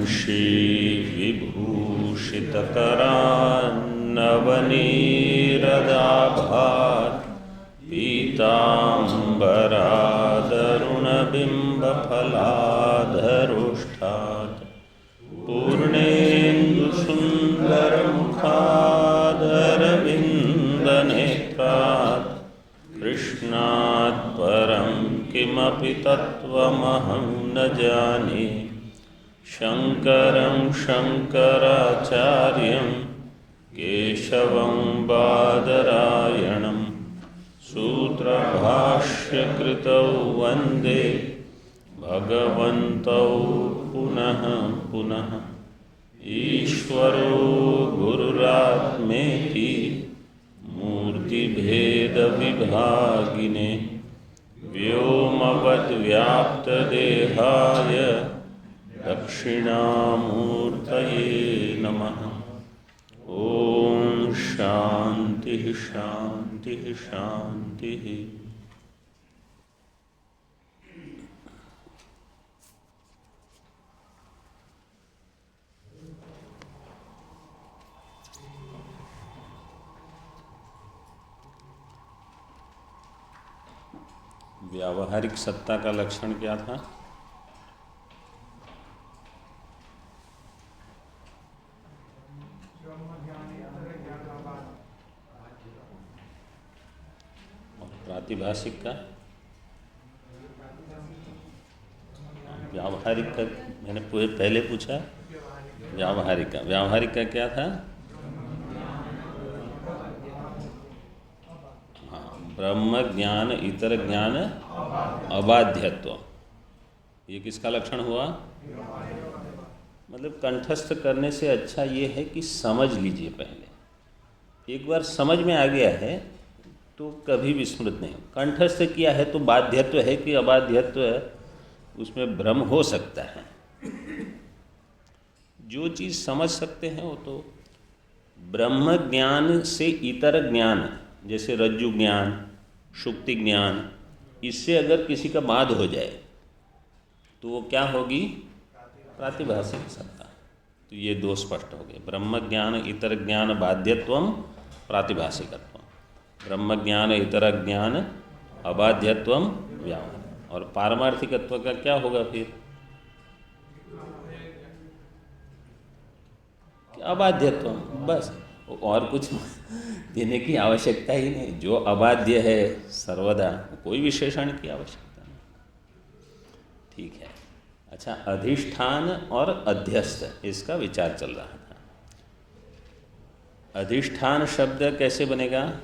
वंशीविभूषितकरान्नवनीरदाभात् पीताम्बरादरुणबिम्बफलाधरुष्ठात् पूर्णेन्दुसुन्दरमुखादरविन्दनेत्रात् कृष्णात् परं किमपि तत्त्वमहं न जाने। शङ्करं शङ्कराचार्यं केशवं बादरायणं सूत्रभाष्यकृतौ वन्दे भगवन्तौ पुनः पुनः। ईश्वरो गुरुरात्मेति मूर्तिभेदविभागिने व्योमवद्व्याप्तदेहाय दक्षिणामूर्तये नमः। ओम शांति शांति शांति। व्यावहारिक सत्ता का लक्षण क्या था? प्रातिभाषिक का? व्यावहारिक का मैंने पहले पूछा। व्यावहारिक का क्या था? हाँ, ब्रह्म ज्ञान इतर ज्ञान अबाध्यत्व। ये किसका लक्षण हुआ? मतलब कंठस्थ करने से अच्छा ये है कि समझ लीजिए पहले। एक बार समझ में आ गया है तो कभी विस्मृत नहीं। कंठस्थ किया है तो बाध्यत्व है कि अबाध्यत्व है, उसमें भ्रम हो सकता है। जो चीज़ समझ सकते हैं वो तो ब्रह्म ज्ञान से इतर ज्ञान, जैसे रज्जु ज्ञान, शुक्ति ज्ञान, इससे अगर किसी का बाध हो जाए तो वो क्या होगी? प्रातिभाषिक सत्ता। तो ये दो स्पष्ट हो गए। ब्रह्म ज्ञान इतर ज्ञान बाध्यत्वम प्रातिभाषिकत्व, ब्रह्म ज्ञान इतर ज्ञान अबाध्यत्वम व्यावहारिक। और पारमार्थिकत्व का क्या होगा फिर? अबाध्यत्वम, बस और कुछ देने की आवश्यकता ही नहीं। जो अबाध्य है सर्वदा, कोई विशेषण की आवश्यकता नहीं। ठीक है। अच्छा, अधिष्ठान और अध्यस्त, इसका विचार चल रहा था। अधिष्ठान शब्द कैसे बनेगा?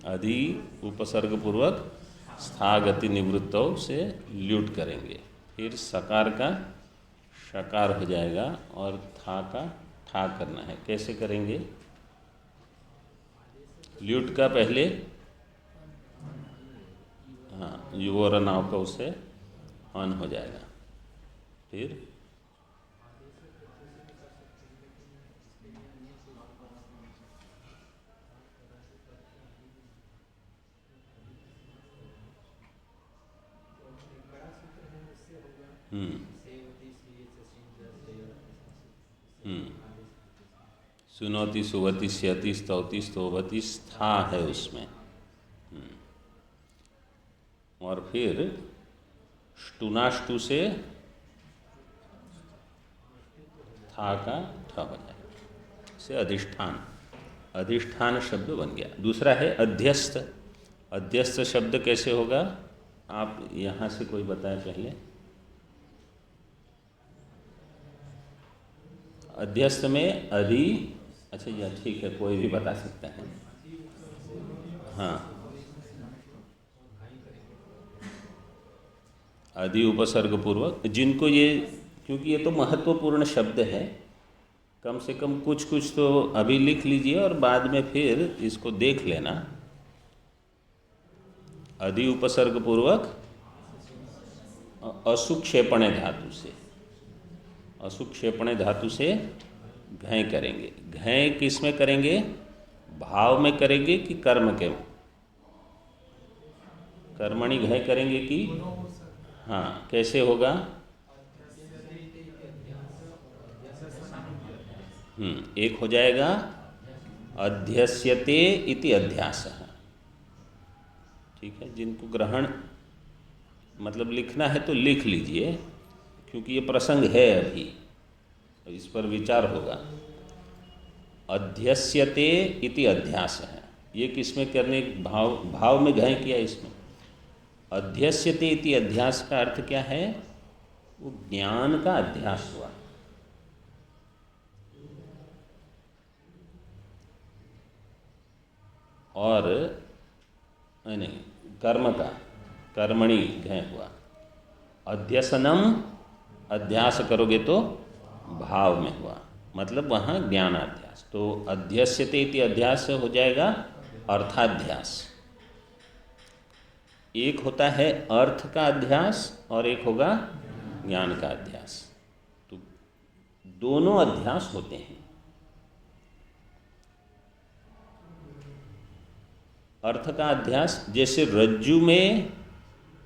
अधि उपसर्ग पूर्वक स्थागति निवृत्तों से ल्युट करेंगे, फिर सकार का शकार हो जाएगा और था का ठा करना है। कैसे करेंगे? ल्युट का पहले हाँ युवर नाव का उससे अन हो जाएगा, फिर सुनोति सुवति स्यति स्तौति स्तोवति स्था है उसमें। और फिर ष्टुनाष्टु से था का ठ हो जाएगा, से अधिष्ठान। अधिष्ठान शब्द बन गया। दूसरा है अध्यस्त। अध्यस्त शब्द कैसे होगा? आप यहाँ से कोई बताए पहले। अध्यस्त में अधि, अच्छा यह ठीक है, कोई भी बता सकता है। हाँ, अधि उपसर्ग पूर्वक, जिनको ये, क्योंकि ये तो महत्वपूर्ण शब्द है, कम से कम कुछ कुछ तो अभी लिख लीजिए और बाद में फिर इसको देख लेना। अधि उपसर्ग पूर्वक असुक्षेपणे धातु से, असुक्षेपणे धातु से घय करेंगे। घय किस में करेंगे? भाव में करेंगे कि कर्म के? कर्मणि घय करेंगे कि हाँ, कैसे होगा? एक हो जाएगा अध्यस्यते इति अध्यासः। ठीक है, जिनको ग्रहण मतलब लिखना है तो लिख लीजिए, क्योंकि ये प्रसंग है अभी, तो इस पर विचार होगा। अध्यस्यते इति अध्यासः, ये किसमें करने, भाव में ग्रहण किया इसमें। अध्यस्यते इति अध्यास का अर्थ क्या है? वो ज्ञान का अध्यास हुआ। और नहीं, कर्म का, कर्मणि घय हुआ। अध्यसनम, अध्यास करोगे तो भाव में हुआ, मतलब वहाँ ज्ञानाध्यास। तो अध्यस्यते इति अध्यास हो जाएगा अर्थाध्यास। एक होता है अर्थ का अध्यास और एक होगा ज्ञान का अध्यास। तो दोनों अध्यास होते हैं। अर्थ का अध्यास, जैसे रज्जु में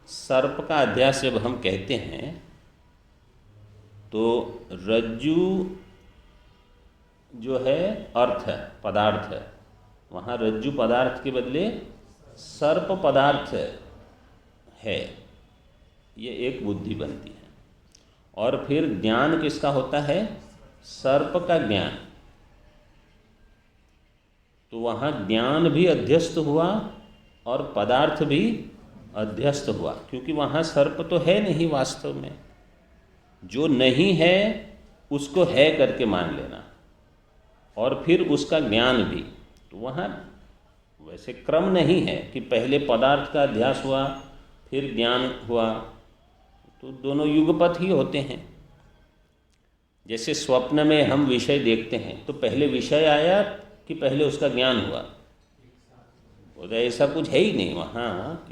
सर्प का अध्यास जब हम कहते हैं तो रज्जु जो है अर्थ है, पदार्थ है, वहाँ रज्जु पदार्थ के बदले सर्प पदार्थ है, ये एक बुद्धि बनती है। और फिर ज्ञान किसका होता है? सर्प का ज्ञान। तो वहाँ ज्ञान भी अध्यस्त हुआ और पदार्थ भी अध्यस्त हुआ, क्योंकि वहाँ सर्प तो है नहीं वास्तव में। जो नहीं है उसको है करके मान लेना, और फिर उसका ज्ञान भी। तो वहाँ वैसे क्रम नहीं है कि पहले पदार्थ का अध्यास हुआ फिर ज्ञान हुआ, तो दोनों युगपथ ही होते हैं। जैसे स्वप्न में हम विषय देखते हैं तो पहले विषय आया कि पहले उसका ज्ञान हुआ? तो ऐसा कुछ है ही नहीं। वहाँ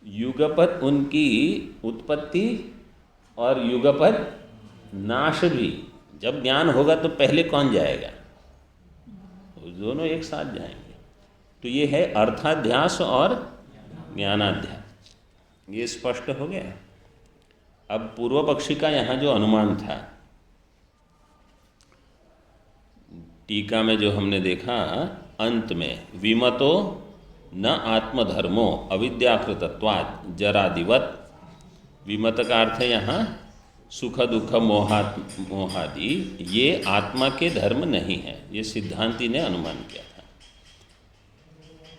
युगपथ उनकी उत्पत्ति और युगपथ नाश भी। जब ज्ञान होगा तो पहले कौन जाएगा? तो दोनों एक साथ जाएंगे। तो ये है अर्थाध्यास और ज्ञानाध्यास। ये स्पष्ट हो गया। अब पूर्व पक्षी का यहाँ जो अनुमान था, टीका में जो हमने देखा अंत में, विमतो न आत्मधर्मो अविद्याकृतत्वात् जरादिवत। विमत का अर्थ है यहाँ सुख दुख मोहादि, ये आत्मा के धर्म नहीं है। ये सिद्धांति ने अनुमान किया था।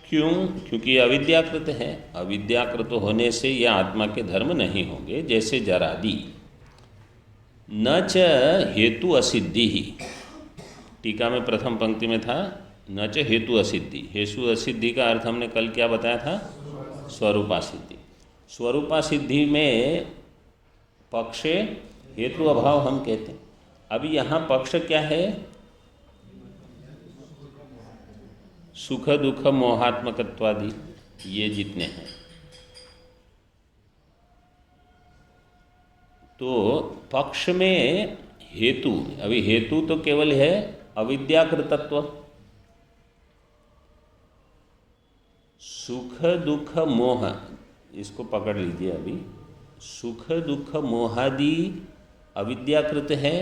क्यों? क्योंकि अविद्याकृत है। अविद्याकृत होने से ये आत्मा के धर्म नहीं होंगे। जैसे जरादि, न च हेतु असिद्धि ही। टीका में प्रथम पंक्ति में था न च हेतु असिद्धि। हेतु असिद्धि का अर्थ हमने कल क्या बताया था? स्वरूपा सिद्धि। स्वरूपा सिद्धि में पक्षे हेतु अभाव हम कहते हैं। अभी यहाँ पक्ष क्या है? सुख दुख मोहात्मकत्वादि, ये जितने हैं। तो पक्ष में हेतु, अभी हेतु तो केवल है अविद्याकृतत्व। सुख दुख मोह, इसको पकड़ लीजिए। अभी सुख दुख मोहादि अविद्याकृत है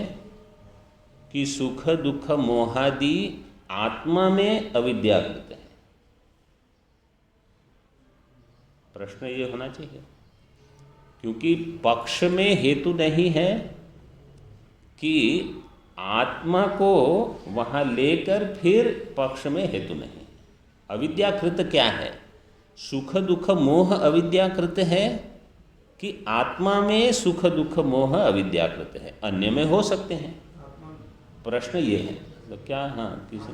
कि सुख दुख मोहादि आत्मा में अविद्याकृत है? प्रश्न ये होना चाहिए, क्योंकि पक्ष में हेतु नहीं है कि आत्मा को वहाँ लेकर फिर पक्ष में हेतु नहीं। अविद्याकृत क्या है? सुख दुख मोह अविद्याकृत है कि आत्मा में सुख दुख मोह अविद्याकृत है? अन्य में हो सकते हैं। प्रश्न ये है। तो क्या? हाँ, किसी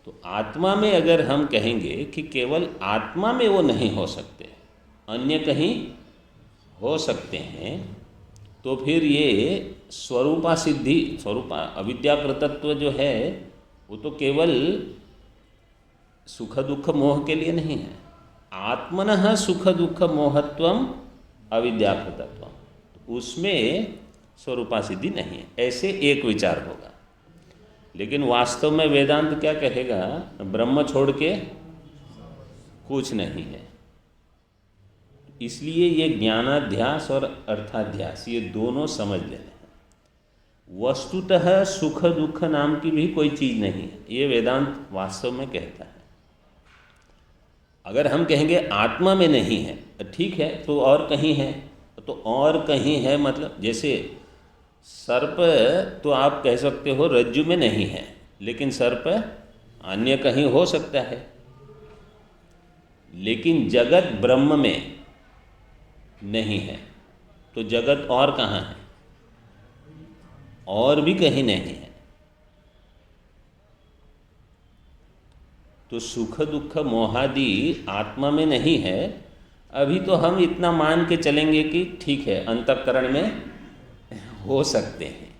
तो आत्मा में अगर हम कहेंगे कि केवल आत्मा में वो नहीं हो सकते, अन्य कहीं हो सकते हैं, तो फिर ये स्वरूपा सिद्धि, स्वरूपा अविद्याकृतत्व जो है वो तो केवल सुख दुख मोह के लिए नहीं है। आत्मनः सुख दुख मोहत्वम अविद्याकृतत्वम, उसमें स्वरूपा सिद्धि नहीं है। ऐसे एक विचार होगा। लेकिन वास्तव में वेदांत क्या कहेगा? ब्रह्म छोड़ के कुछ नहीं है। इसलिए ये ज्ञानाध्यास और अर्थाध्यास ये दोनों समझ लेने हैं। वस्तुतः सुख दुख नाम की भी कोई चीज़ नहीं है, ये वेदांत वास्तव में कहता है। अगर हम कहेंगे आत्मा में नहीं है, ठीक है, तो और कहीं है, तो और कहीं है मतलब जैसे सर्प, तो आप कह सकते हो रज्जु में नहीं है, लेकिन सर्प अन्य कहीं हो सकता है। लेकिन जगत ब्रह्म में नहीं है, तो जगत और कहाँ है? और भी कहीं नहीं है। तो सुख दुख मोहादि आत्मा में नहीं है। अभी तो हम इतना मान के चलेंगे कि ठीक है, अंतःकरण में हो सकते हैं,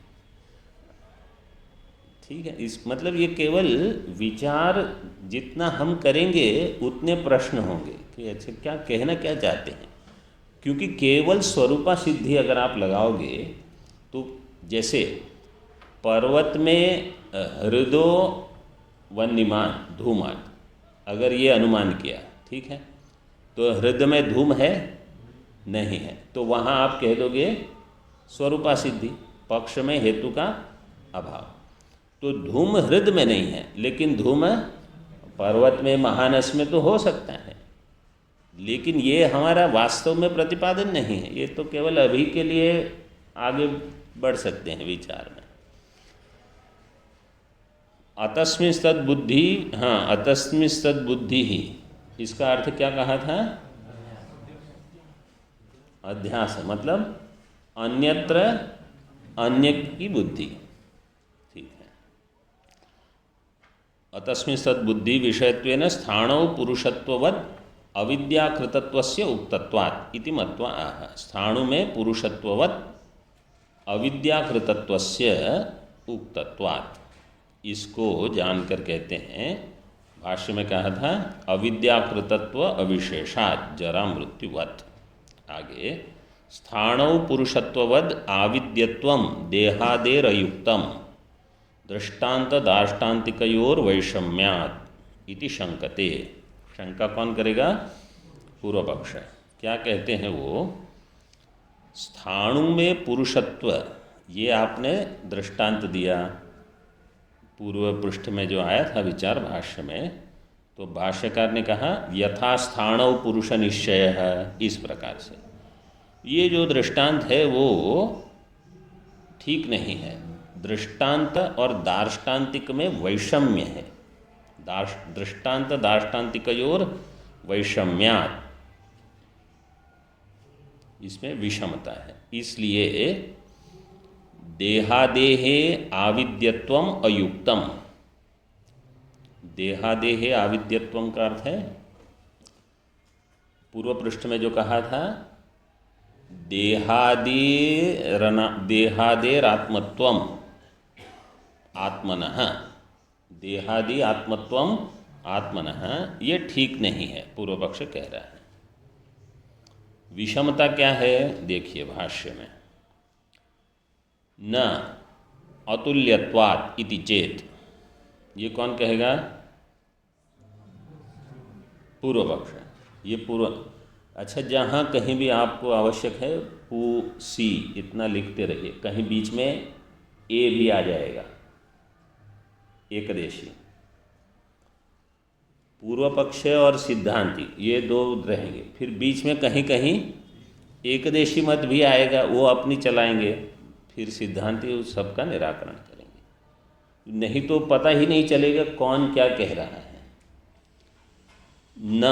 ठीक है। इस मतलब ये केवल विचार जितना हम करेंगे उतने प्रश्न होंगे कि अच्छा क्या कहना क्या चाहते हैं। क्योंकि केवल स्वरूपा सिद्धि अगर आप लगाओगे तो जैसे पर्वत में हृदो वन्यमान धूमान, अगर ये अनुमान किया, ठीक है, तो हृदय में धूम है नहीं है, तो वहाँ आप कह दोगे स्वरूपा सिद्धि, पक्ष में हेतु का अभाव। तो धूम हृदय में नहीं है, लेकिन धूम पर्वत में महानस में तो हो सकता है। लेकिन ये हमारा वास्तव में प्रतिपादन नहीं है, ये तो केवल अभी के लिए आगे बढ़ सकते हैं विचार में। अतस्मिंस्तद बुद्धि, हाँ, अतस्मिंस्तद बुद्धि ही, इसका अर्थ क्या कहा था? अध्यास, मतलब अन्यत्र अन्य की बुद्धि, ठीक है। अतस्मिंस्तद बुद्धि विषयत्वेन स्थाणौ पुरुषत्ववद अविद्याकृतत्वस्य उक्तत्वात् इति मत्वा आह। स्थाणु में पुरुषत्ववत् अविद्याकृतत्वस्य उक्तत्वात्, इसको जानकर कहते हैं, भाष्य में कहा था अविद्याकृतत्व अविशेषात् जरा मृत्युवत्। आगे स्थाणौ पुरुषत्ववद आविद्यत्वं देहादेरयुक्तम दृष्टांत दाष्टान्तिकयोर वैषम्यात् इति शंकते। शंका कौन करेगा? पूर्व पक्ष। क्या कहते हैं वो? स्थाणु में पुरुषत्व, ये आपने दृष्टांत दिया पूर्व पृष्ठ में जो आया था विचार भाष्य में, तो भाष्यकार ने कहा यथा स्थाणौ पुरुष निश्चय है, इस प्रकार से। ये जो दृष्टांत है वो ठीक नहीं है। दृष्टांत और दार्ष्टान्तिक में वैषम्य है। दृष्टांत दार्ष्टान्तिकयोर वैषम्यात्, इसमें विषमता है। इसलिए देहादेहे आविद्यत्वम अयुक्तम, देहादेहे आविद्यत्वम का अर्थ है पूर्व पृष्ठ में जो कहा था देहादेरात्मत्वम आत्मनः, देहादि आत्मत्वम आत्मनः, ये ठीक नहीं है, पूर्व पक्ष कह रहा है। विषमता क्या है? देखिए भाष्य में, न अतुल्यत्वात् इति चेत, ये कौन कहेगा? पूर्व पक्ष। ये पूर्व, अच्छा, जहाँ कहीं भी आपको आवश्यक है पू सी इतना लिखते रहिए, कहीं बीच में ए भी आ जाएगा, एकदेशी। पूर्व पक्ष और सिद्धांति ये दो रहेंगे, फिर बीच में कहीं कहीं एकदेशी मत भी आएगा, वो अपनी चलाएंगे, फिर सिद्धांति उस सबका निराकरण करेंगे। नहीं तो पता ही नहीं चलेगा कौन क्या कह रहा है। न,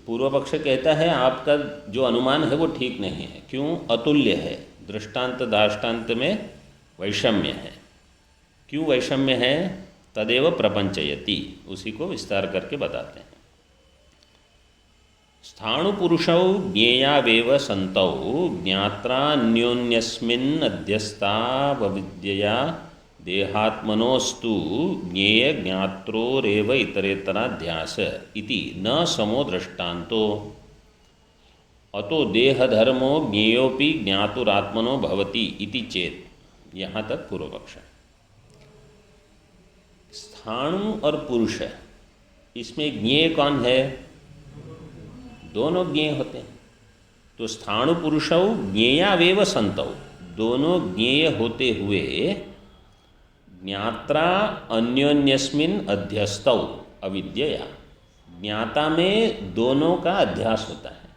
पूर्व पक्ष कहता है आपका जो अनुमान है वो ठीक नहीं है। क्यों? अतुल्य है, दृष्टांत दाष्टान्त में वैषम्य है। क्यों वैषम्य है? तदेव प्रपंचयति, उसी को विस्तार करके बताते हैं। स्थाणु पुरुषौ ज्ञेयावेव सन्तौ ज्ञात्रान्योन्यस्मिन् अध्यस्तावविद्यया देहात्मनोस्तु ज्ञेय ज्ञात्रोरेव इतरेतराध्यास इति न समो दृष्टान्तो अतो देहधर्मो ज्ञेयोपि ज्ञातुरात्मनो भवति इति चेत। यहाँ तक पूर्व पक्ष। स्थाणु और पुरुष, इसमें ज्ञेय कौन है? दोनों ज्ञेय होते हैं। तो स्थाणु पुरुषौ ज्ञेयावेव संतौ, दोनों ज्ञेय होते हुए ज्ञात्रा अन्योन्यस्मिन अध्यस्तौ अविद्यया, ज्ञाता में दोनों का अध्यास होता है।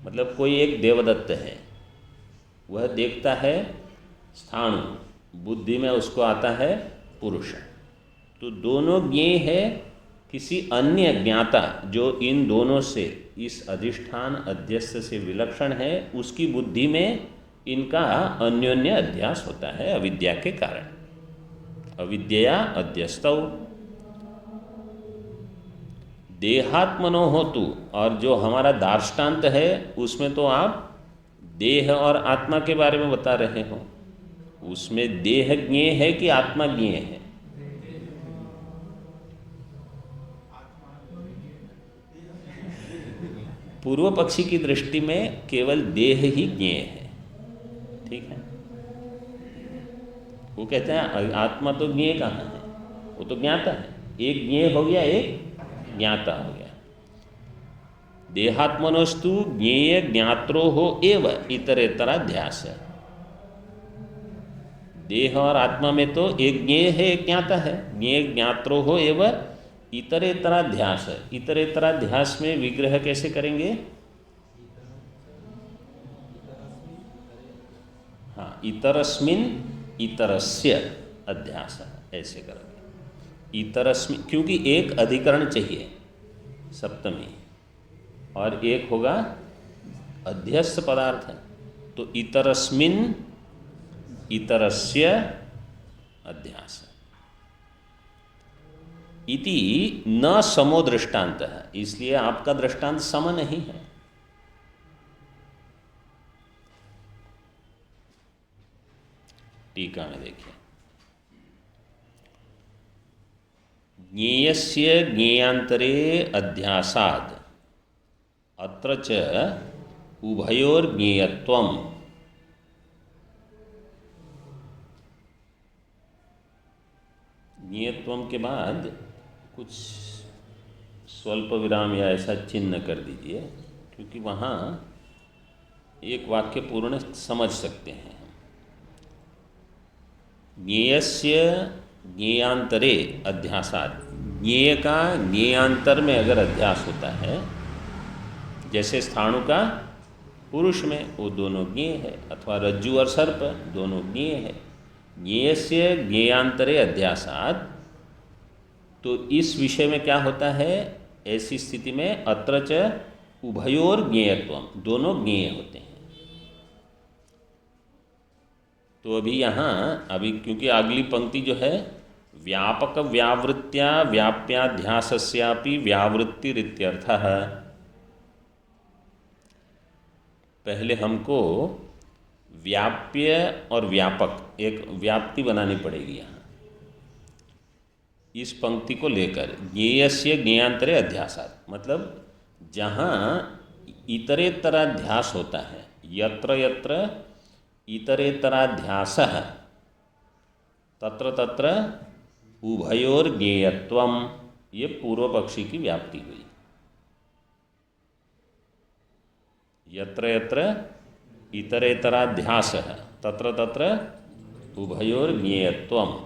मतलब कोई एक देवदत्त है, वह देखता है स्थाणु, बुद्धि में उसको आता है पुरुष, तो दोनों ज्ञेय है। किसी अन्य ज्ञाता जो इन दोनों से, इस अधिष्ठान अध्यस्त से विलक्षण है, उसकी बुद्धि में इनका अन्योन्य अध्यास होता है अविद्या के कारण। अविद्या अध्यस्तौ देहात्मनो होतु, और जो हमारा दार्ष्टान्त है उसमें तो आप देह और आत्मा के बारे में बता रहे हो, उसमें देह ज्ञेय है कि आत्मा ज्ञेय है? पूर्व पक्षी की दृष्टि में केवल देह ही ज्ञेय है, ठीक है। वो कहते हैं आत्मा तो ज्ञेय कहाँ है, वो तो ज्ञाता है। एक ज्ञेय हो गया, एक ज्ञाता हो गया। देहात्मनोस्तु ज्ञेय ज्ञात्रो हो एव इतरेतराध्यास। देह और आत्मा में तो एक ज्ञेय है, एक ज्ञाता है। ज्ञेय ज्ञात्रो हो एव इतरेतराध्यास। इतरेतराध्यास में विग्रह कैसे करेंगे? हाँ, इतरस्मिन इतरस्य अध्यास, ऐसे करेंगे। इतरस्मिन, क्योंकि एक अधिकरण चाहिए सप्तमी, और एक होगा अध्यस्त पदार्थ है, तो इतरस्मिन इतरस्य अध्यास। इति न समो दृष्टांत है, इसलिए आपका दृष्टांत सम नहीं है। टीका में देखिए, ज्ञेयस्य ज्ञेयांतरे अध्यासाद अत्र च उभयोर्ज्ञेयत्वम्। ज्ञेयत्वम के बाद कुछ स्वल्प विराम या ऐसा चिन्ह कर दीजिए, क्योंकि वहाँ एक वाक्य पूर्ण समझ सकते हैं। ज्ञेयस्य ज्ञेयांतरे अध्यासाद, ज्ञेय का ज्ञेयांतर में अगर अध्यास होता है, जैसे स्थाणु का पुरुष में, वो दोनों ज्ञेय है, अथवा रज्जु और सर्प दोनों ज्ञेय है। ज्ञेयस्य ज्ञेयांतरे अध्यासाद, तो इस विषय में क्या होता है? ऐसी स्थिति में अत्र च उभयोर ज्ञेयत्वम, दोनों ज्ञेय होते हैं। तो अभी यहाँ, अभी क्योंकि अगली पंक्ति जो है, व्यापक व्यावृत्त्या व्याप्याध्यासस्यापि व्यावृत्तिरित्यर्थः, पहले हमको व्याप्य और व्यापक एक व्याप्ति बनानी पड़ेगी यहाँ इस पंक्ति को लेकर। ज्ञेयस्य ज्ञेयांतरे अध्यासात्, मतलब जहाँ इतरेतराध्यास होता है, यत्र यत्र इतरेतराध्यासः तत्र तत्र उभयोर ज्ञेयत्वम, ये पूर्व पक्षी की व्याप्ति हुई। यत्र यत्र इतरेतराध्यासः तत्र तत्र उभयोर ज्ञेयत्वम।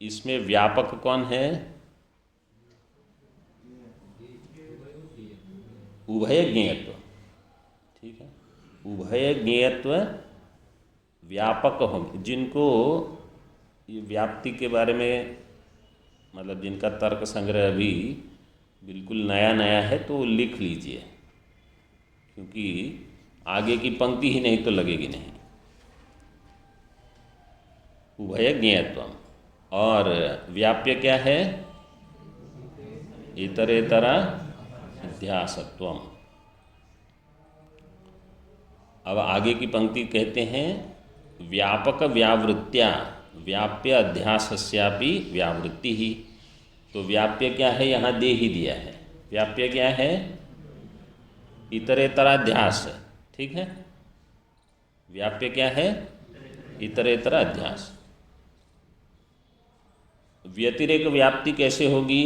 इसमें व्यापक कौन है? उभय ज्ञेयत्व, ठीक है। उभय ज्ञेयत्व व्यापक होंगे, जिनको ये व्याप्ति के बारे में, मतलब जिनका तर्क संग्रह अभी बिल्कुल नया नया है, तो लिख लीजिए, क्योंकि आगे की पंक्ति ही नहीं तो लगेगी नहीं। उभय ज्ञेयत्वम, और व्याप्य क्या है? इतरेतरा अध्यासत्वम। अब आगे की पंक्ति कहते हैं व्यापक व्यावृत्त्या व्याप्य अध्यासस्यापि व्यावृत्ति ही। तो व्याप्य क्या है? यहाँ दे ही दिया है। व्याप्य क्या है? इतरेतराध्यास, ठीक है। व्याप्य क्या है? इतरेतर अध्यास। व्यतिरेक व्याप्ति कैसे होगी?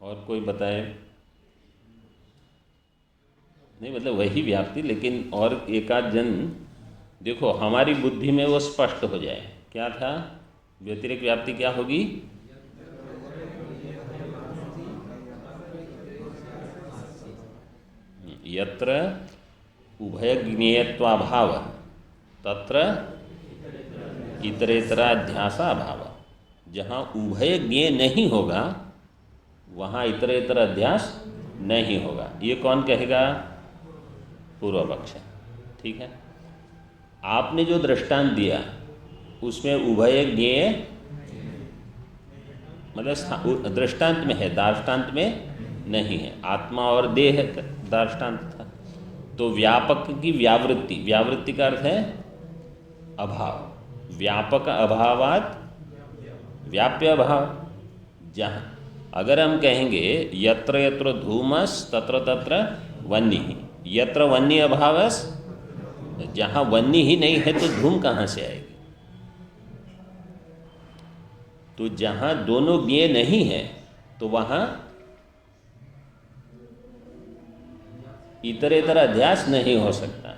और कोई बताए? नहीं, मतलब वही व्याप्ति, लेकिन और एकाध जन देखो हमारी बुद्धि में वो स्पष्ट हो जाए। क्या था? व्यतिरेक व्याप्ति क्या होगी? यत्र उभयज्ञेयत्वाभाव तत्र इतरेतराध्यासा अभाव। जहाँ उभय ज्ञेय नहीं होगा वहाँ इतरेतर अध्यास नहीं होगा। ये कौन कहेगा? पूर्व पक्ष। ठीक है, आपने जो दृष्टांत दिया उसमें उभय ज्ञेय मतलब दृष्टांत में है, दार्ष्टान्त में नहीं है। आत्मा और देह दार्ष्टान्त था। तो व्यापक की व्यावृत्ति, व्यावृत्ति का अर्थ है अभाव। व्यापक अभावात व्याप्य अभाव। जहाँ अगर हम कहेंगे यत्र यत्र धूमस तत्र तत्र वह्नि, यत्र वह्नि अभावस, जहाँ वह्नि ही नहीं है तो धूम कहाँ से आएगी? तो जहाँ दोनों ज्ञेय नहीं है तो वहाँ इतरेतर अध्यास नहीं हो सकता।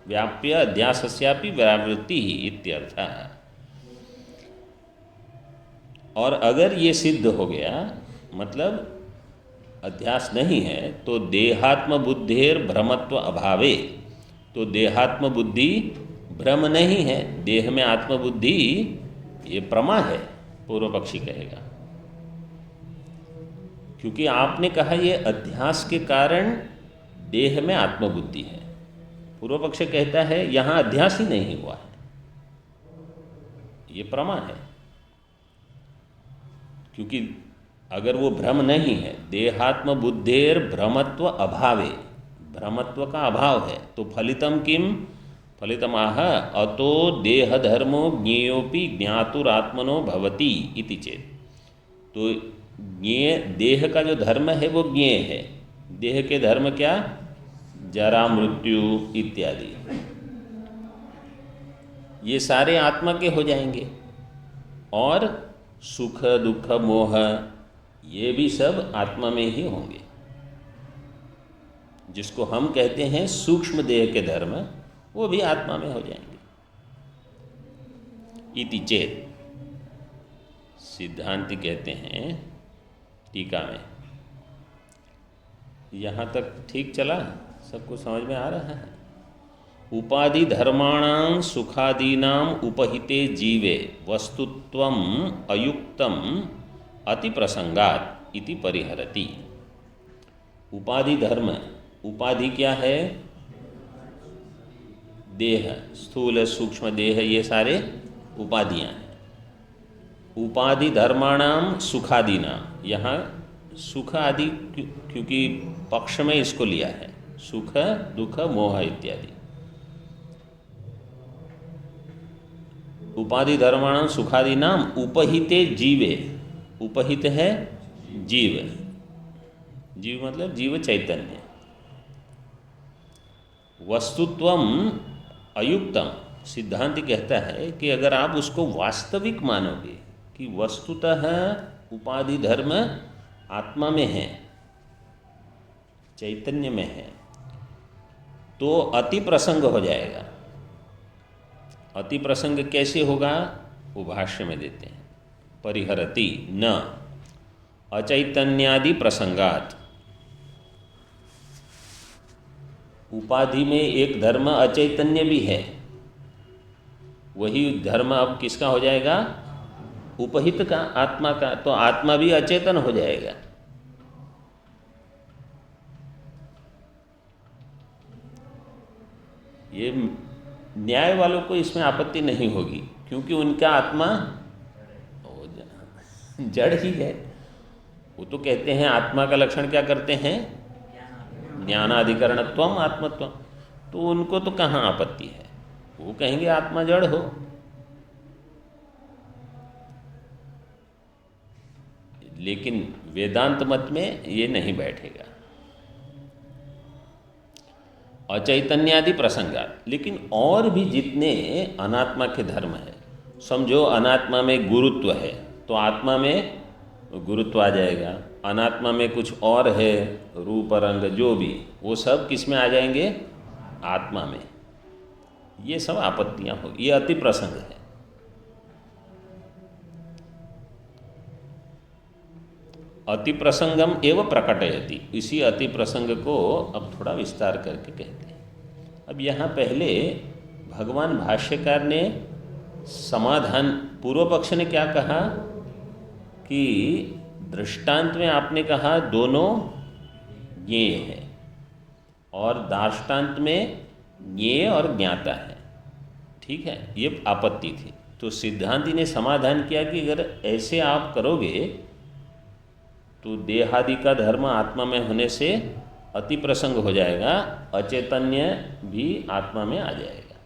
व्याप्य अध्यासस्यापि व्यावृत्ति ही इत्यर्थः। और अगर ये सिद्ध हो गया, मतलब अध्यास नहीं है, तो देहात्म बुद्धेर भ्रमत्व अभावे, तो देहात्म बुद्धि भ्रम नहीं है, देह में आत्मबुद्धि ये प्रमा है, पूर्व पक्षी कहेगा। क्योंकि आपने कहा ये अध्यास के कारण देह में आत्मबुद्धि है। पूर्व पक्ष कहता है यहाँ अध्यास ही नहीं हुआ है, ये प्रमा है। क्योंकि अगर वो भ्रम नहीं है, देहात्म बुद्धेर भ्रमत्व अभावे, भ्रमत्व का अभाव है, तो फलितम किम? फलितम आह अतो देह धर्मो ज्ञेयोपि ज्ञातुरात्मनो भवति इति चेत। तो ज्ञेय देह का जो धर्म है वो ज्ञेय है। देह के धर्म क्या? जरा मृत्यु इत्यादि, ये सारे आत्मा के हो जाएंगे। और सुख दुख मोह ये भी सब आत्मा में ही होंगे। जिसको हम कहते हैं सूक्ष्म देह के धर्म, वो भी आत्मा में हो जाएंगे। इति चेत, सिद्धांति कहते हैं टीका में। यहाँ तक ठीक चला? सबको समझ में आ रहा है? उपाधि धर्माणां सुखादीनां उपहिते जीवे वस्तुत्वम अयुक्तम अति प्रसंगात इति परिहरति। उपाधि धर्म, उपाधि क्या है? देह, स्थूल सूक्ष्म देह, ये सारे उपाधियां हैं। उपाधि धर्माणाम सुखादीनाम, यहाँ सुख आदि क्योंकि पक्ष में इसको लिया है, सुख दुख मोह इत्यादि। उपाधि धर्माणाम सुखादीनाम उपहिते जीवे, उपहित है जीव, जीव मतलब जीव चैतन्य। वस्तुत्वम अयुक्तम, सिद्धांत कहता है कि अगर आप उसको वास्तविक मानोगे कि वस्तुतः उपाधि धर्म आत्मा में है, चैतन्य में है, तो अति प्रसंग हो जाएगा। अति प्रसंग कैसे होगा? वो भाष्य में देते हैं, परिहरति न अचैतन्यादि प्रसंगात। उपाधि में एक धर्म अचैतन्य भी है, वही धर्म अब किसका हो जाएगा? उपहित का, आत्मा का। तो आत्मा भी अचेतन हो जाएगा। ये न्याय वालों को इसमें आपत्ति नहीं होगी, क्योंकि उनका आत्मा जड़ ही है। वो तो कहते हैं आत्मा का लक्षण क्या करते हैं? ज्ञानाधिकरणत्वम आत्मत्वम। तो उनको तो कहाँ आपत्ति है, वो कहेंगे आत्मा जड़ हो। लेकिन वेदांत मत में ये नहीं बैठेगा। अचैतन्यादि प्रसंगात। लेकिन और भी जितने अनात्मा के धर्म है, समझो अनात्मा में गुरुत्व है तो आत्मा में गुरुत्व आ जाएगा, अनात्मा में कुछ और है, रूप रंग जो भी, वो सब किस में आ जाएंगे? आत्मा में। ये सब आपत्तियां हो, ये अति प्रसंग है। अति प्रसंगम एवं प्रकटयति, इसी अति प्रसंग को अब थोड़ा विस्तार करके कहते हैं। अब यहाँ पहले भगवान भाष्यकार ने समाधान, पूर्व पक्ष ने क्या कहा कि दृष्टांत में आपने कहा दोनों ज्ञेय है और दार्ष्टान्त में ज्ञेय और ज्ञाता है, ठीक है, ये आपत्ति थी। तो सिद्धांति ने समाधान किया कि अगर ऐसे आप करोगे तो देहादि का धर्म आत्मा में होने से अति प्रसंग हो जाएगा, अचैतन्य भी आत्मा में आ जाएगा।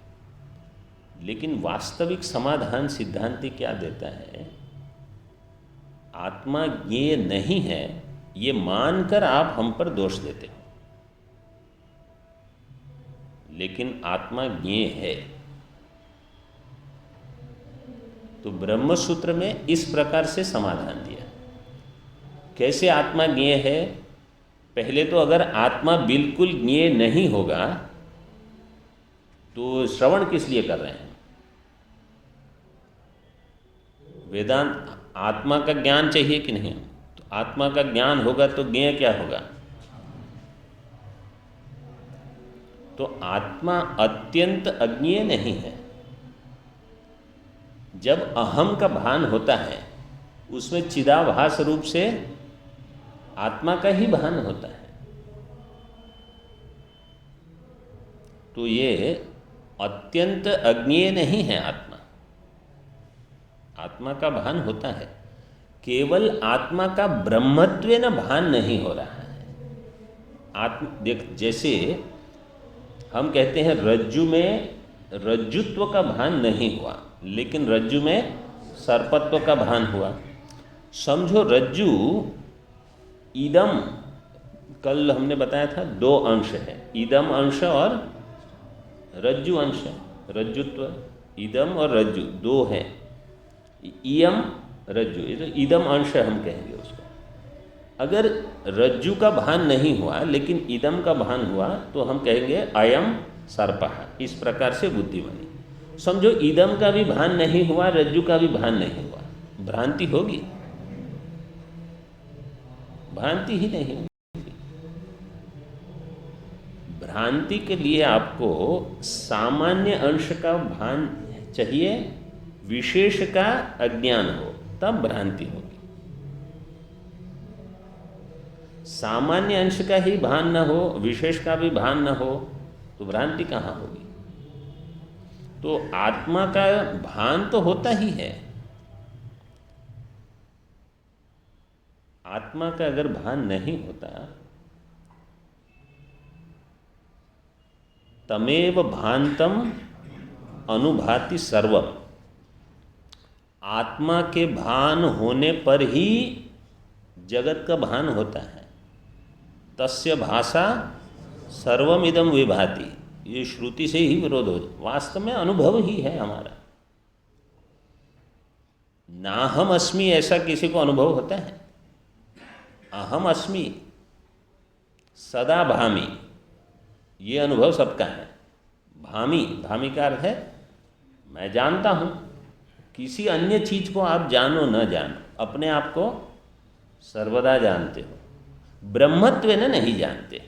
लेकिन वास्तविक समाधान सिद्धांति क्या देता है? आत्मा ज्ञेय नहीं है ये मानकर आप हम पर दोष देते हो, लेकिन आत्मा ज्ञेय है। तो ब्रह्म सूत्र में इस प्रकार से समाधान दिया। कैसे आत्मा ज्ञेय है? पहले तो अगर आत्मा बिल्कुल ज्ञेय नहीं होगा तो श्रवण किस लिए कर रहे हैं? वेदांत, आत्मा का ज्ञान चाहिए कि नहीं? तो आत्मा का ज्ञान होगा तो ज्ञेय क्या होगा? तो आत्मा अत्यंत अज्ञेय नहीं है। जब अहम का भान होता है उसमें चिदाभास रूप से आत्मा का ही भान होता है। तो ये अत्यंत अज्ञेय नहीं है आत्मा, आत्मा का भान होता है, केवल आत्मा का ब्रह्मत्व न भान नहीं हो रहा है। देख, जैसे हम कहते हैं रज्जु में रज्जुत्व का भान नहीं हुआ, लेकिन रज्जु में सर्पत्व का भान हुआ। समझो रज्जु इदम, कल हमने बताया था दो अंश है, इदम अंश और रज्जु अंश। रज्जुत्व, इदम और रज्जु दो है, इयम रज्जु, इदम अंश हम कहेंगे उसको। अगर रज्जु का भान नहीं हुआ लेकिन इदम का भान हुआ तो हम कहेंगे अयम सर्पः। इस प्रकार से बुद्धि बनी। समझो इदम का भी भान नहीं हुआ, रज्जु का भी भान नहीं हुआ, भ्रांति होगी? भ्रांति ही नहीं होगी। भ्रांति के लिए आपको सामान्य अंश का भान चाहिए, विशेष का अज्ञान हो, तब भ्रांति होगी। सामान्य अंश का ही भान न हो, विशेष का भी भान न हो, तो भ्रांति कहाँ होगी? तो आत्मा का भान तो होता ही है। आत्मा का अगर भान नहीं होता, तमेव भांतम अनुभाति सर्वम, आत्मा के भान होने पर ही जगत का भान होता है। तस्य भाषा सर्वमिदं विभाति, ये श्रुति से ही विरोध हो। वास्तव में अनुभव ही है हमारा। नाहम अस्मि ऐसा किसी को अनुभव होता है? अहम अस्मि, सदा भामी, ये अनुभव सबका है। भामी, भामी का अर्थ है मैं जानता हूँ। किसी अन्य चीज को आप जानो न जानो, अपने आप को सर्वदा जानते हो, ब्रह्मत्व न नहीं जानते।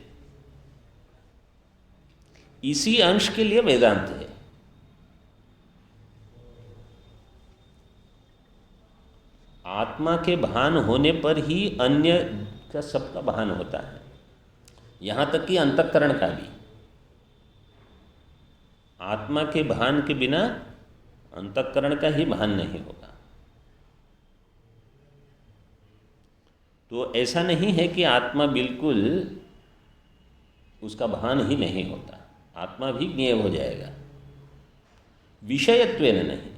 इसी अंश के लिए वेदांत है। आत्मा के भान होने पर ही अन्य का सबका भान होता है, यहाँ तक कि अंतःकरण का भी। आत्मा के भान के बिना अंतःकरण का ही भान नहीं होगा। तो ऐसा नहीं है कि आत्मा बिल्कुल उसका भान ही नहीं होता, आत्मा भी ज्ञेय हो जाएगा, विषयत्वेन नहीं,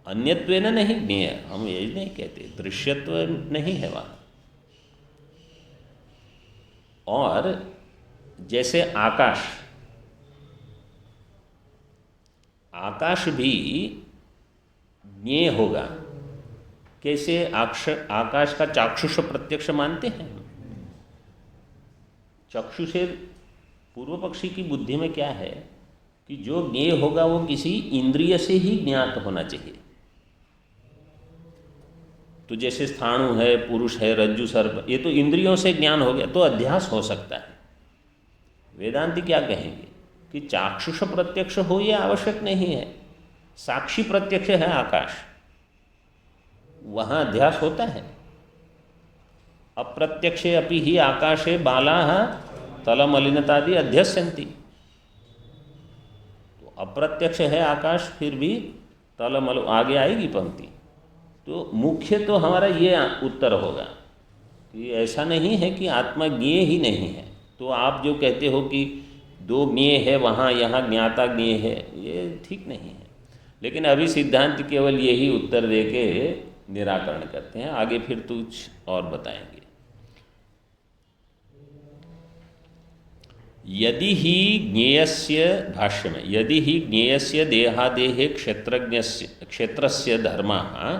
अन्यत्वेन नहीं ज्ञेय। हम यही नहीं कहते, दृश्यत्व नहीं है वहाँ। और जैसे आकाश, आकाश भी ज्ञेय होगा। कैसे? आकाश का चाक्षुष प्रत्यक्ष मानते हैं। चक्षु से पूर्व पक्षी की बुद्धि में क्या है कि जो ज्ञेय होगा वो किसी इंद्रिय से ही ज्ञात होना चाहिए। तो जैसे स्थाणु है, पुरुष है, रज्जु सर्प, ये तो इंद्रियों से ज्ञान हो गया, तो अध्यास हो सकता है। वेदांती क्या कहेंगे कि चाक्षुष प्रत्यक्ष हो ये आवश्यक नहीं है, साक्षी प्रत्यक्ष है आकाश, वहाँ अध्यास होता है। अप्रत्यक्षे अपि ही आकाशे बालाः तलमलिनतादि अध्यस्यन्ति। तो अप्रत्यक्ष है आकाश, फिर भी तलमल, आगे आएगी पंक्ति। तो मुख्य तो हमारा ये उत्तर होगा कि ऐसा नहीं है कि आत्मा ज्ञेय ही नहीं है। तो आप जो कहते हो कि दो ज्ञेय है वहाँ, यहाँ ज्ञाता ज्ञेय है, ये ठीक नहीं है। लेकिन अभी सिद्धांत केवल यही उत्तर दे के निराकरण करते हैं, आगे फिर कुछ और बताएंगे। यदि ही ज्ञेयस्य, भाष्य में, यदि ही ज्ञेयस्य देहादेहे क्षेत्रस्य धर्माः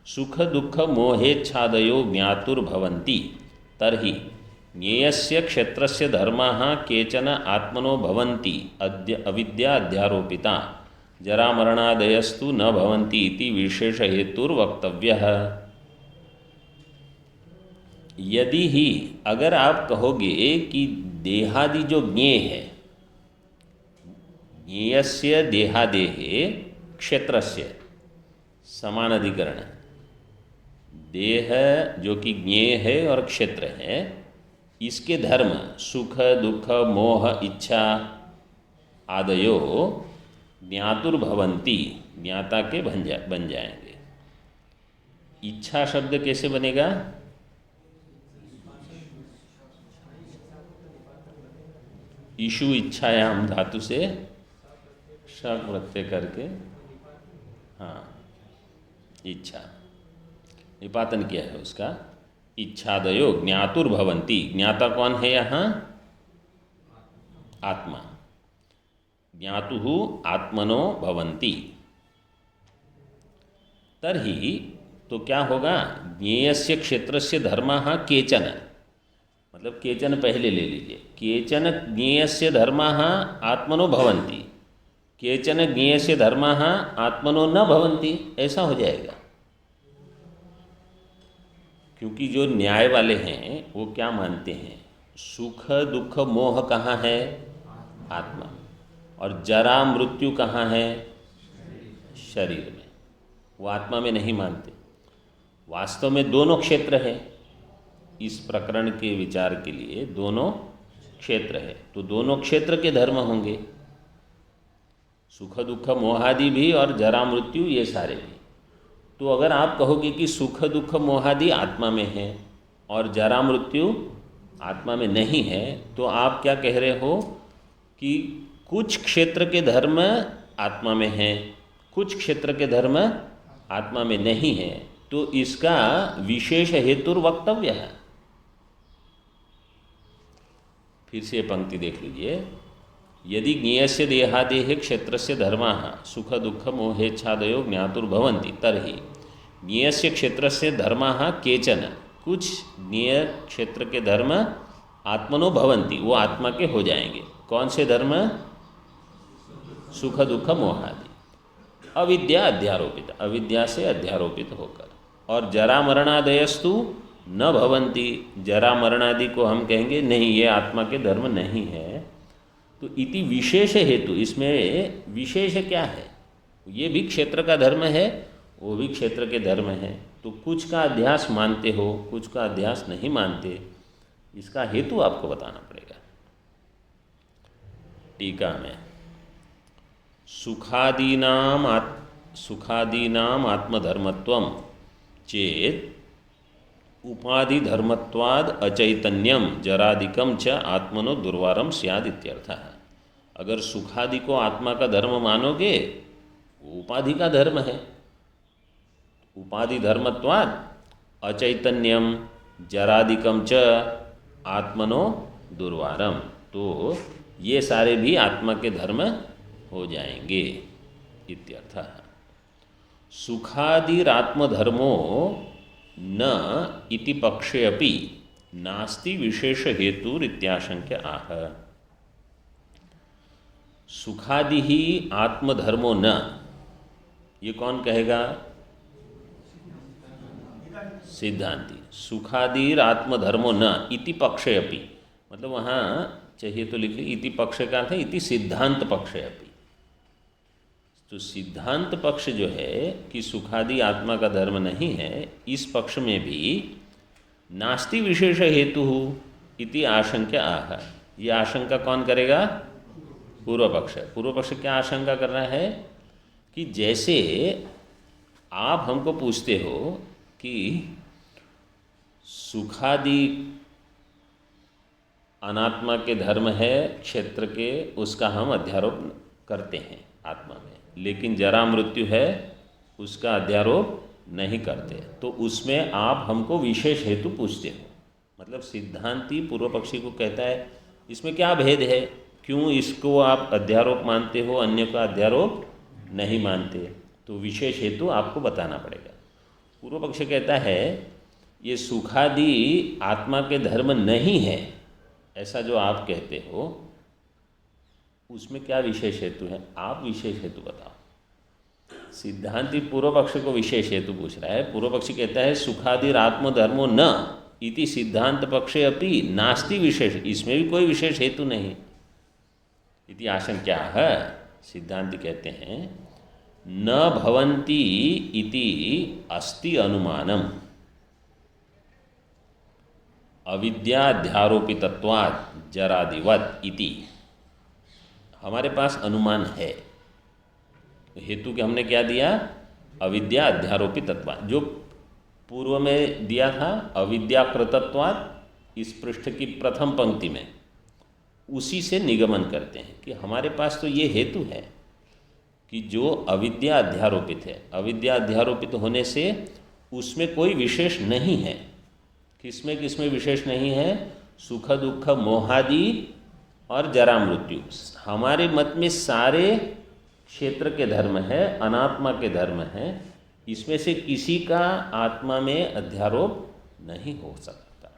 सुख दुख मोहेच्छादयो ज्ञातुर्भवन्ति तर्हि ज्ञेयस्य क्षेत्रस्य धर्माः केचन आत्मनो भवन्ति अविद्या अध्यारोपिता जरामरणादयस्तु न भवन्ति इति विशेष हेतुर्वक्तव्यः। यदि ही, अगर आप कहोगे कि देहादि जो ज्ञेय है, ज्ञेयस्य देहादेहे क्षेत्रस्य, समान अधिकरण, देह जो कि ज्ञेय है और क्षेत्र है, इसके धर्म सुख दुख मोह इच्छा आदयो ज्ञातुर्भवन्ति, ज्ञाता के बन जाएंगे। इच्छा शब्द कैसे बनेगा? ईशु इच्छायाम धातु से शक प्रत्यय करके, हाँ, इच्छा निपातन किया है उसका। इच्छादयो ज्ञातुर्भवन्ति, ज्ञाता कौन है यहाँ? आत्मा। ज्ञातुः आत्मनो भवन्ति। तर्हि तो क्या होगा? ज्ञेयस्य क्षेत्रस्य धर्माः केचन, मतलब केचन पहले ले लीजिए, केचन ज्ञेयस्य धर्माः आत्मनो भवन्ति, केचन ज्ञेयस्य धर्माः आत्मनो न भवन्ति, ऐसा हो जाएगा। क्योंकि जो न्याय वाले हैं वो क्या मानते हैं? सुख दुख मोह कहाँ है? आत्मा। और जरा मृत्यु कहाँ है? शरीर में। वो आत्मा में नहीं मानते। वास्तव में दोनों क्षेत्र है, इस प्रकरण के विचार के लिए दोनों क्षेत्र है, तो दोनों क्षेत्र के धर्म होंगे, सुख दुख मोहादि भी और जरा मृत्यु ये सारे भी। तो अगर आप कहोगे कि सुख दुख मोहादि आत्मा में है और जरा मृत्यु आत्मा में नहीं है, तो आप क्या कह रहे हो कि कुछ क्षेत्र के धर्म आत्मा में हैं, कुछ क्षेत्र के धर्म आत्मा में नहीं है, तो इसका विशेष हेतुर वक्तव्य है। फिर से पंक्ति देख लीजिए। यदि ज्ञेयस्य देहादेहे क्षेत्रस्य धर्माः सुख दुख मोहेच्छादयो ज्ञातुर्भवन्ति तर्हि ज्ञेयस्य क्षेत्रस्य धर्माः केचन, कुछ ज्ञेय क्षेत्र के धर्म आत्मनो भवन्ति, वो आत्मा के हो जाएंगे। कौन से धर्म? सुख दुख मोहादि। अविद्या अध्यारोपित, अविद्या से अध्यारोपित होकर। और जरा मरणादयस्तु न भवन्ति, जरा मरणादि को हम कहेंगे नहीं, ये आत्मा के धर्म नहीं है। तो इति विशेष हेतु, इसमें विशेष क्या है? ये भी क्षेत्र का धर्म है, वो भी क्षेत्र के धर्म है। तो कुछ का अध्यास मानते हो, कुछ का अध्यास नहीं मानते, इसका हेतु आपको बताना पड़ेगा। टीका में सुखादीनाम आत्मधर्मत्वम चेत उपाधि धर्मत्वाद अचैतन्यम जरादिकम च आत्मनो दुर्वारम स्याद इत्यर्थः। अगर सुखादि को आत्मा का धर्म मानोगे, वो उपाधि का धर्म है। उपाधि धर्मत्वाद अचैतन्यम जरादिकम च आत्मनो दुर्वारम, तो तो ये सारे भी आत्मा के धर्म हो जाएंगे इत्यर्थः। सुखादिरात्मधर्मो न इति पक्षे अपि नास्ति विशेष हेतु इत्याशंक्य आह। सुखादि ही आत्मधर्मो न, ये कौन कहेगा? सिद्धांति। सुखादिर आत्मधर्मो न इति पक्षे अपि, मतलब वहाँ चाहिए तो लिख ली इति पक्ष का अर्थ है इति सिद्धांत पक्षे अपि। तो सिद्धांत पक्ष जो है कि सुखादि आत्मा का धर्म नहीं है, इस पक्ष में भी नास्ति विशेष हेतु इति आशंका आह। ये आशंका कौन करेगा? पूर्व पक्ष। पूर्व पक्ष क्या आशंका कर रहा है कि जैसे आप हमको पूछते हो कि सुखादि अनात्मा के धर्म है क्षेत्र के, उसका हम अध्यारोप करते हैं आत्मा में, लेकिन जरा मृत्यु है उसका अध्यारोप नहीं करते, तो उसमें आप हमको विशेष हेतु पूछते हो। मतलब सिद्धांती पूर्व पक्षी को कहता है इसमें क्या भेद है, क्यों इसको आप अध्यारोप मानते हो, अन्य का अध्यारोप नहीं मानते, तो विशेष हेतु आपको बताना पड़ेगा। पूर्व पक्ष कहता है ये सुखादि आत्मा के धर्म नहीं है, ऐसा जो आप कहते हो उसमें क्या विशेष हेतु है, आप विशेष हेतु बताओ। सिद्धांति पूर्व पक्ष को विशेष हेतु पूछ रहा है। पूर्व पक्षी कहता है सुखादिर आत्मधर्मो न इति सिद्धांत पक्षे अपि नास्ति विशेष, इसमें भी कोई विशेष हेतु नहीं। इति आशंका है। सिद्धांति कहते हैं न भवन्ति इति अस्ति अनुमानम अविद्याध्यारोपितत्वात् जरादिवत् इति। हमारे पास अनुमान है, हेतु के हमने क्या दिया? अविद्या अध्यारोपितत्वात्, जो पूर्व में दिया था अविद्याकृतत्वात्, इस पृष्ठ की प्रथम पंक्ति में उसी से निगमन करते हैं कि हमारे पास तो ये हेतु है कि जो अविद्या अध्यारोपित है, अविद्या अध्यारोपित होने से उसमें कोई विशेष नहीं है। किसमें किसमें विशेष नहीं है? सुख दुख मोहादि और जरा मृत्यु। हमारे मत में सारे क्षेत्र के धर्म है, अनात्मा के धर्म है, इसमें से किसी का आत्मा में अध्यारोप नहीं हो सकता।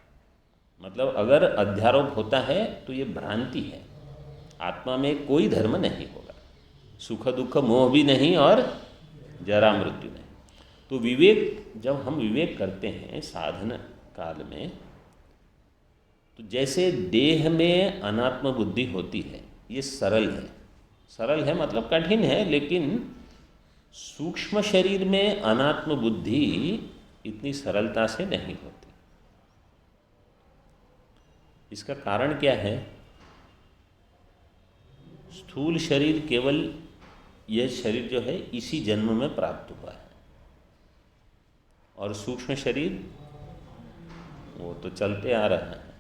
मतलब अगर अध्यारोप होता है तो ये भ्रांति है, आत्मा में कोई धर्म नहीं होगा, सुख दुख मोह भी नहीं और जरा मृत्यु नहीं। तो विवेक, जब हम विवेक करते हैं साधन काल में, तो जैसे देह में अनात्म बुद्धि होती है, ये सरल है। सरल है मतलब कठिन है, लेकिन सूक्ष्म शरीर में अनात्म बुद्धि इतनी सरलता से नहीं होती। इसका कारण क्या है? स्थूल शरीर केवल यह शरीर जो है इसी जन्म में प्राप्त हुआ है, और सूक्ष्म शरीर वो तो चलते आ रहा है,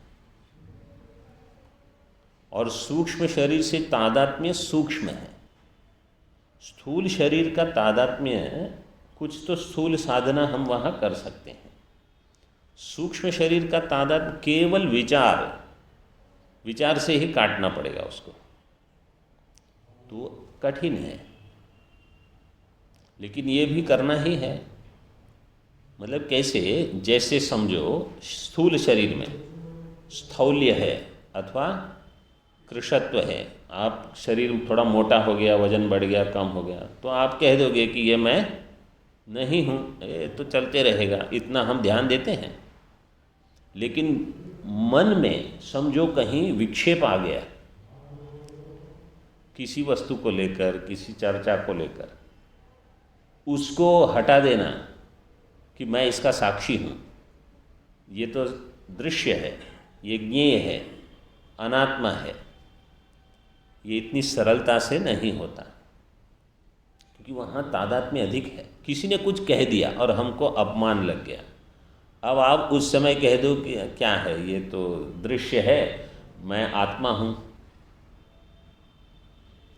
और सूक्ष्म शरीर से तादात्म्य सूक्ष्म है। स्थूल शरीर का तादात्म्य कुछ तो स्थूल साधना हम वहाँ कर सकते हैं। सूक्ष्म शरीर का तादात्म्य केवल विचार से ही काटना पड़ेगा उसको, तो कठिन है, लेकिन ये भी करना ही है। मतलब कैसे? जैसे समझो स्थूल शरीर में स्थौल्य है अथवा कृशत्व है, आप शरीर थोड़ा मोटा हो गया, वजन बढ़ गया, कम हो गया, तो आप कह दोगे कि ये मैं नहीं हूँ, ये तो चलते रहेगा, इतना हम ध्यान देते हैं। लेकिन मन में समझो कहीं विक्षेप आ गया, किसी वस्तु को लेकर, किसी चर्चा को लेकर, उसको हटा देना कि मैं इसका साक्षी हूँ, ये तो दृश्य है, ये ज्ञेय है, अनात्मा है, ये इतनी सरलता से नहीं होता, क्योंकि वहाँ तादात्म्य अधिक है। किसी ने कुछ कह दिया और हमको अपमान लग गया, अब आप उस समय कह दो कि क्या है, ये तो दृश्य है, मैं आत्मा हूँ।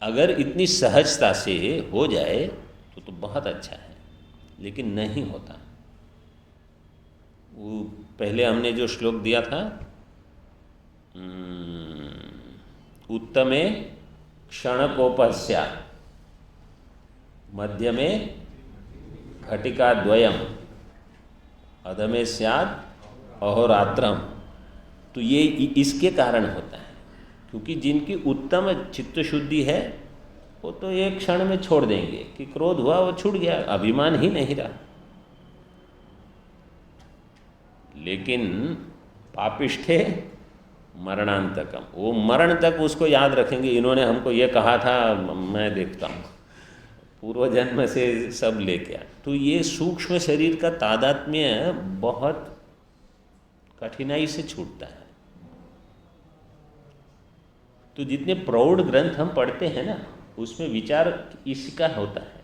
अगर इतनी सहजता से हो जाए तो बहुत अच्छा है, लेकिन नहीं होता। वो पहले हमने जो श्लोक दिया था, उत्तमे क्षणकोपस्या, मध्य में घटिकाद्वयम, अधमे स्यात् अहोरात्रम। तो ये इसके कारण होता है, क्योंकि जिनकी उत्तम चित्त शुद्धि है वो तो एक क्षण में छोड़ देंगे कि क्रोध हुआ वो छूट गया, अभिमान ही नहीं रहा। लेकिन पापिष्ठे मरणांतकम, वो मरण तक उसको याद रखेंगे, इन्होंने हमको ये कहा था, मैं देखता हूँ पूर्व जन्म से सब लेके आ। तो ये सूक्ष्म शरीर का तादात्म्य बहुत कठिनाई से छूटता है। तो जितने प्रौढ़ ग्रंथ हम पढ़ते हैं ना, उसमें विचार इसका होता है,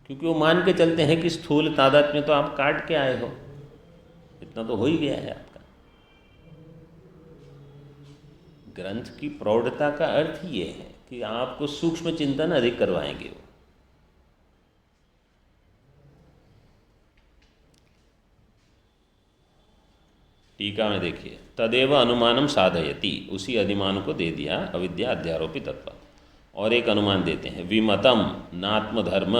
क्योंकि वो मान के चलते हैं कि स्थूल तादात्म्य तो आप काट के आए हो, इतना तो हो ही गया है आपका। ग्रंथ की प्रौढ़ता का अर्थ ये है कि आपको सूक्ष्म चिंतन अधिक करवाएंगे वो। टीका में देखिए, तदेव अनुमानम साधयति, उसी अधिमान को दे दिया अविद्या अध्यारोपी तत्व। और एक अनुमान देते हैं, विमतम नात्मधर्म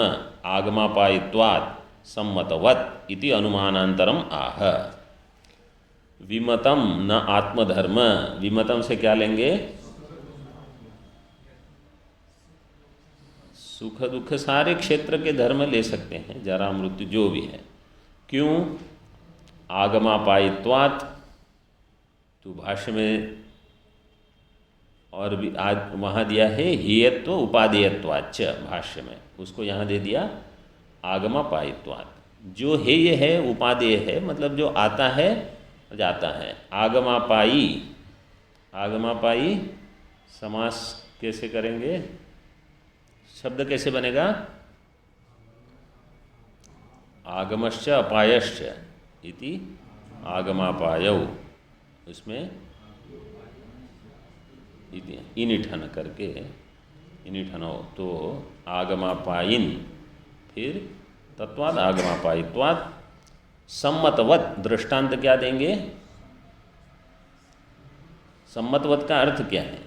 आगमापायित्वात् सम्मतवत् इति अनुमानांतरम आह। विमतम न आत्मधर्म, विमतम से क्या लेंगे? सुख दुख सारे क्षेत्र के धर्म ले सकते हैं, जरा मृत्यु जो भी है। क्यों? आगमापायित्वात्, तो भाष्य में और भी आज वहाँ दिया है हेयत्व उपादेयत्वाच्च, भाष्य में उसको यहाँ दे दिया आगमापायित्वात्। जो हेय है उपादेय है, मतलब जो आता है जाता है। आगमापायी, आगमापायी समास कैसे करेंगे? शब्द कैसे बनेगा? आगमश्च अपायश्च इति आगमापायौ, उसमें इनिठन करके इनिठनो, तो आगमापायिन, फिर तत्वाद आगमापायित्वात् सम्मतवत। दृष्टांत क्या देंगे? सम्मतवत का अर्थ क्या है?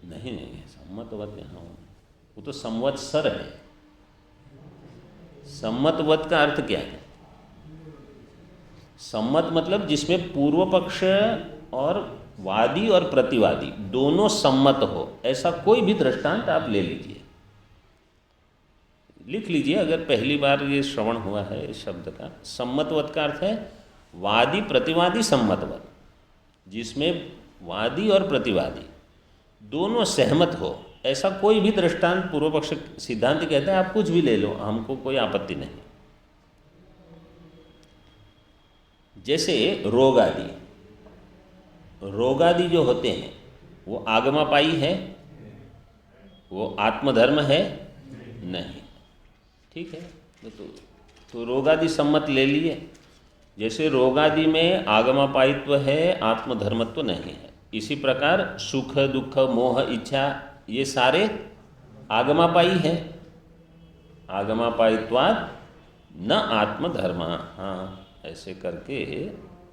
नहीं, सम्मतवत यहाँ वो तो संवत्सर है। सम्मतवत का अर्थ क्या है? सम्मत मतलब जिसमें पूर्व पक्ष और वादी और प्रतिवादी दोनों सम्मत हो, ऐसा कोई भी दृष्टांत आप ले लीजिए, लिख लीजिए। अगर पहली बार ये श्रवण हुआ है इस शब्द का, सम्मतवत का अर्थ है वादी प्रतिवादी सम्मतवत, जिसमें वादी और प्रतिवादी दोनों सहमत हो, ऐसा कोई भी दृष्टांत पूर्व पक्ष सिद्धांत कहते हैं आप कुछ भी ले लो, हमको कोई आपत्ति नहीं। जैसे रोग आदि, रोग आदि जो होते हैं वो आगमापायी है, वो आत्मधर्म है नहीं, ठीक है। तो रोगादि सम्मत ले लिए। जैसे रोगादि में आगमापायित्व है, आत्मधर्मत्व नहीं है, इसी प्रकार सुख दुख मोह इच्छा ये सारे आगमापायी है। आगमापायित्वात् न आत्मधर्म, हाँ ऐसे करके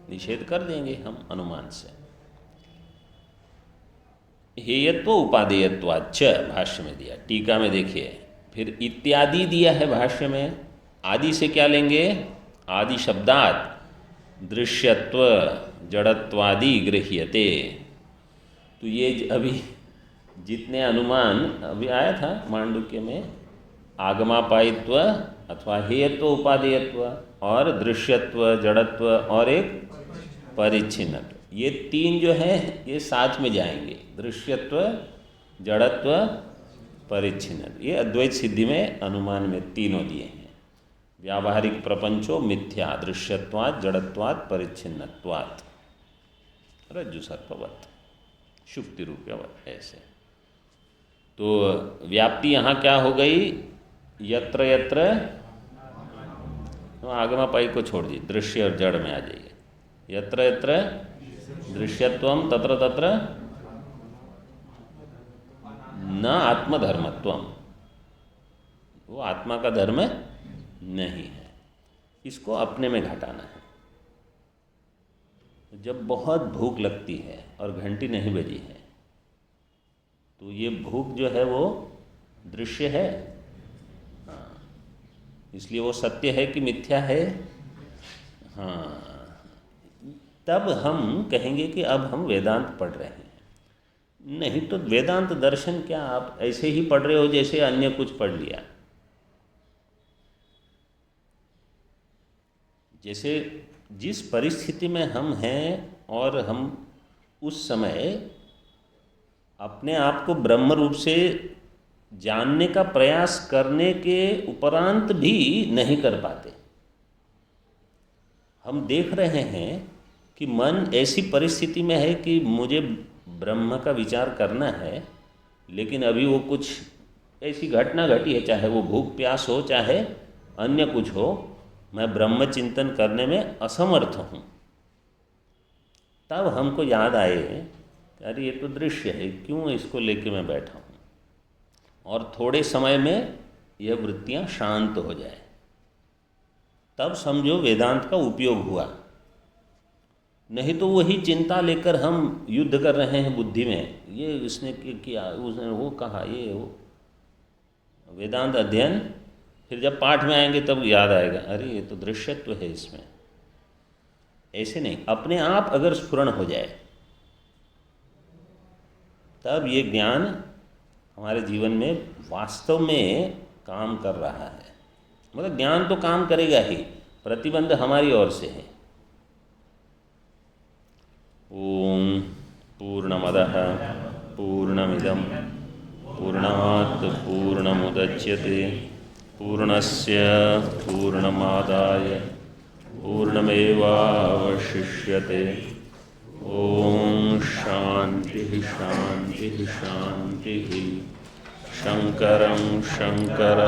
निषेध कर देंगे हम अनुमान से। हेयत्व उपादेयत्वाच्च भाष्य में दिया। टीका में देखिए, फिर इत्यादि दिया है भाष्य में। आदि से क्या लेंगे? आदि शब्दात् दृश्यत्व जड़त्वादि गृह्यते। तो ये अभी जितने अनुमान अभी आया था मांडुक्य में, आगमापायित्व अथवा हेयत्व उपादेयत्व और दृश्यत्व जड़त्व और एक परिच्छिन्नत्व, ये तीन जो है ये साथ में जाएंगे। दृश्यत्व जड़त्व परिच्छिन्नत्व, ये अद्वैत सिद्धि में अनुमान में तीनों दिए हैं। व्यावहारिक प्रपंचो मिथ्या दृश्यत्वात् जड़त्वात् परिच्छिन्नत्वात् रज्जु सर्पवत् शुक्ति रूपवत्। ऐसे तो व्याप्ति यहाँ क्या हो गई? यत्र यत्र, आगमापायी को छोड़ दीजिए, दृश्य और जड़ में आ जाइए। यत्र यत्र दृश्यत्वम तत्र तत्र न आत्मधर्मत्वम, वो आत्मा का धर्म नहीं है। इसको अपने में घटाना है। जब बहुत भूख लगती है और घंटी नहीं बजी है तो ये भूख जो है वो दृश्य है, हाँ, इसलिए वो सत्य है कि मिथ्या है, हाँ, तब हम कहेंगे कि अब हम वेदांत पढ़ रहे हैं। नहीं तो वेदांत दर्शन क्या, आप ऐसे ही पढ़ रहे हो जैसे अन्य कुछ पढ़ लिया। जैसे जिस परिस्थिति में हम हैं और हम उस समय अपने आप को ब्रह्म रूप से जानने का प्रयास करने के उपरांत भी नहीं कर पाते। हम देख रहे हैं कि मन ऐसी परिस्थिति में है कि मुझे ब्रह्म का विचार करना है, लेकिन अभी वो कुछ ऐसी घटना घटी है, चाहे वो भूख प्यास हो चाहे अन्य कुछ हो, मैं ब्रह्म चिंतन करने में असमर्थ हूँ। तब हमको याद आए कि अरे ये तो दृश्य है, क्यों इसको लेके मैं बैठा हूँ, और थोड़े समय में यह वृत्तियाँ शांत हो जाए, तब समझो वेदांत का उपयोग हुआ। नहीं तो वही चिंता लेकर हम युद्ध कर रहे हैं बुद्धि में, ये इसने किया, उसने वो कहा, ये वो। वेदांत अध्ययन फिर जब पाठ में आएंगे तब याद आएगा, अरे ये तो दृश्यत्व है इसमें। ऐसे नहीं, अपने आप अगर स्फुरण हो जाए तब ये ज्ञान हमारे जीवन में वास्तव में काम कर रहा है। मतलब ज्ञान तो काम करेगा ही, प्रतिबंध हमारी ओर से है। ओम पूर्णमदः पूर्णमिदं पूर्णात् पूर्णमुदच्यते पूर्णस्य पूर्णमादाय पूर्णमेवावशिष्यते। ओम शांति शांति शांति। शंकरं शंकर